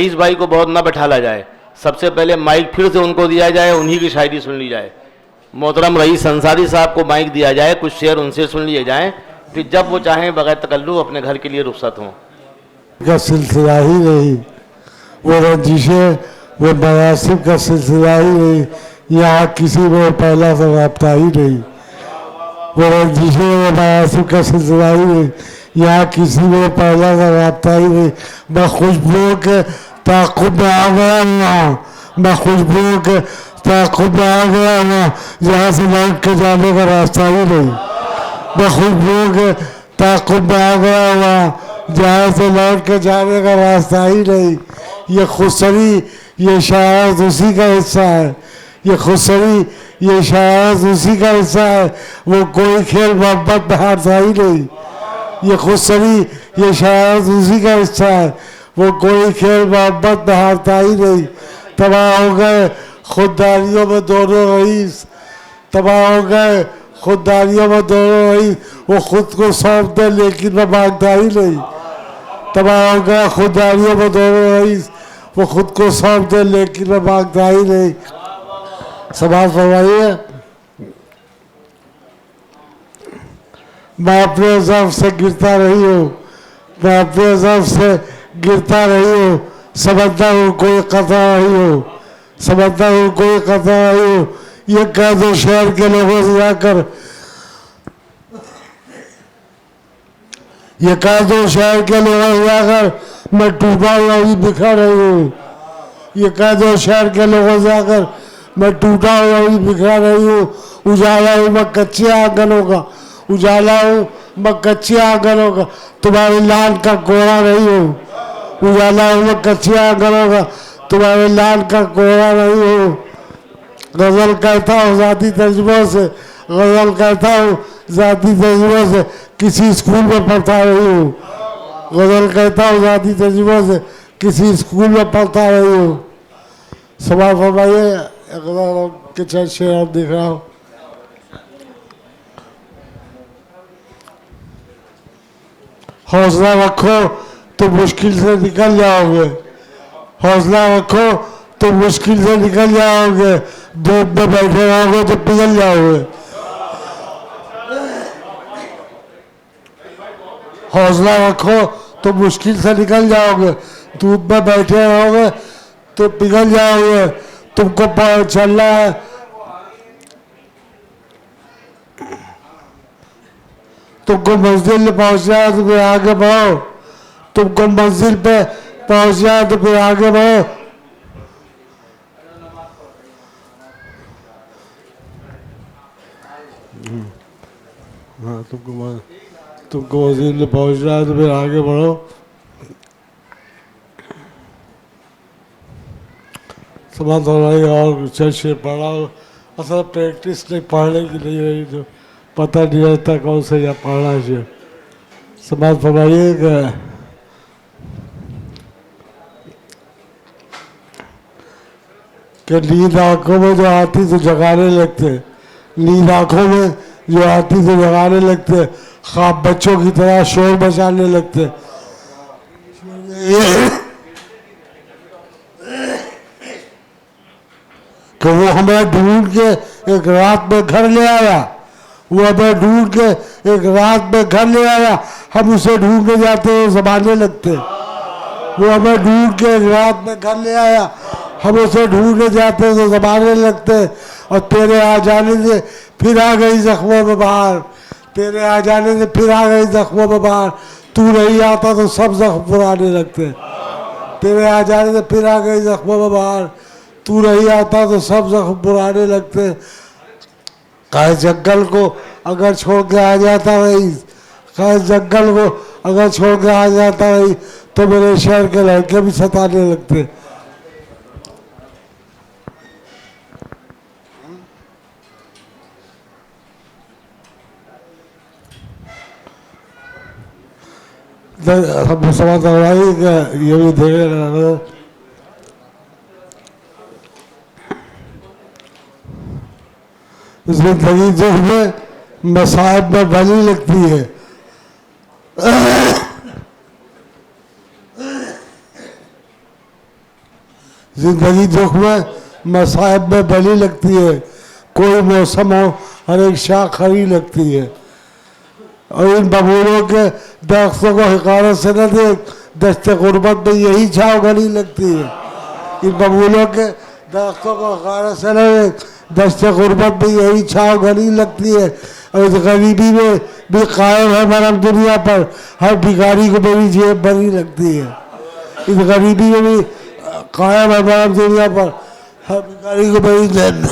इस भाई को बहुत ना बैठाला जाए, सबसे पहले माइक फिर से उनको दिया जाए, उन्हीं की शायरी सुन ली जाए। मोहतरम रईस अंसारी साहब को माइक दिया जाए, कुछ शेर उनसे सुन लिए जाएं, फिर जब वो चाहें बगैर तकल्लुफ़ अपने घर के लिए रुखसत हों। का सिलसिला ही नहीं, वो रंजिशें, वो मनासिब का सिलसिला ही नहीं, यहाँ किसी में पहला सा रब्ता ही नहीं। वो रंजिशें, वो मनासिब का सिलसिला ही नहीं, यहाँ किसी में पहला सा रब्ता ही नहीं। मैं खुशबुओं के ताक़ुब में आ गया हूँ, मैं खुशबुओं के ताक़ुब में आ गया हूँ, जहाँ से लौट के जाने का रास्ता ही नहीं। मैं खुशबुओं के ताक़ुब में आ गया हूँ, जहाँ से लौट के जाने का रास्ता ही नहीं। ये खुसरी, ये शरारत उसी का हिस्सा है, ये खुसरी, ये शरारत उसी का हिस्सा है, वो कोई खेल मोहब्बत में हारता ही नहीं। ये खुसरी, ये शरारत उसी का हिस्सा है, वो कोई खेल मोहब्बत में हारता ही नहीं। तबाह हो गए खुददारियों में दोनों रईस, तबाह हो गए खुददारियों में दोनों रईस, वो खुद को सौंप दे लेकिन मैं मांगता ही नहीं। तबाह हो गया खुददारियों में दोनों रईस, वो खुद को सौंप दे लेकिन मैं मांगता ही नहीं। समाज फरमाइए। मैं अपने ज़र्फ से गिरता रही हूँ, मैं अपने ज़र्फ से गिरता रही हूँ, समझता हूँ कोई खतरा नहीं हूँ, समझता हूँ कोई खतरा नहीं हूँ। ये कह दो शहर के लोगों से जाकर, ये कह दो शहर के लोगों से जाकर मैं टूटा हुआ भी बिखर रही हूँ। ये कह दो शहर के लोगों से जाकर मैं टूटा हुआ भी बिखर रही हूँ। उजाला हूँ मैं कच्चे आंगनों का, उजाला हूँ मैं कच्चे आंगनों का, तुम्हारे लाल का कोहरा नहीं हूँ। उजाला हूँ मैं कच्चे आंगनों का, तुम्हारे लाल का कोहरा नहीं हूँ। गज़ल कहता हूँ ज़ाती तजुर्बों से, गज़ल कहता हूँ ज़ाती तजुर्बों से, किसी स्कूल में पढ़ता रही हूँ। गज़ल कहता हूँ ज़ाती तजुर्बों से, किसी स्कूल में पढ़ता रही हूँ। सवाल फरमाइए। के चंद शेर आप देख रहा हूँ। हौसला रखो तो मुश्किल से निकल जाओगे, हौसला रखो तो मुश्किल से निकल जाओगे, धूप में बैठे रहोगे तो पिघल जाओगे। हौसला रखो तो मुश्किल से निकल जाओगे, धूप में बैठे रहोगे तो पिघल जाओगे। तुमको चलना है, तुमको मंजिल पे पहुंचना है तो फिर आगे बढ़ो, तुमको मंजिल पे पहुंचना है तो फिर आगे बढ़ो। हाँ, तुमको मंजिल पे पहुंचना है तो फिर आगे बढ़ो। समाज हो रही और चर्चे पढ़ा, असल प्रैक्टिस नहीं, पढ़ने की नहीं रही तो पता नहीं रहता कौन से या पढ़ना चाहिए। समाज फरमाइएगा। कि नींद आँखों में जो आती तो जगाने लगते, नींद आँखों में जो आती तो जगाने लगते, ख्वाब बच्चों की तरह शोर मचाने लगते। कि वो हमें ढूंढ के एक रात में घर ले आया, वो हमें ढूंढ के एक रात में घर ले आया, हम उसे ढूंढने जाते हैं ज़माने लगते। वो हमें ढूंढ के एक रात में घर ले आया, हम उसे ढूंढने जाते तो ज़माने लगते। और तेरे आ जाने से फिर आ गई जख्मों में बाहर, तेरे आ जाने से फिर आ गई जख्मों में बाहर, तू नहीं आता तो सब जख्म पुराने लगते। तेरे आ जाने से फिर आ गई जख्मों में बाहर, तू नहीं आता तो सब जख्म पुराने लगते। कहे जंगल को अगर छोड़ के आ जाता रही, कहे जंगल को अगर छोड़ के आ जाता रही तो मेरे शहर के लड़के भी सताने लगते। हम समझ रही कि ये भी देखेगा जिंदगी जो में मसाइब में बनी लगती है। जिंदगी दुख में मसाइब में भली लगती है, कोई मौसम हो हर एक शाख हरी लगती है। और इन बबूलों के दरख्तों को हिकारत से न देख, दस्ते गुर्बत में यही छाव गली लगती है। इन बबूलों के दरख्तों को हिकारत से न देख, दस्ते गुर्बत में यही छाव गली लगती है। और इस गरीबी में भी कायम है मरम दुनिया पर, हर भिखारी को मेरी जेब भरी लगती है। इस गरीबी में भी कायम है मरम दुनिया पर, हर भिखारी को मेरी जेब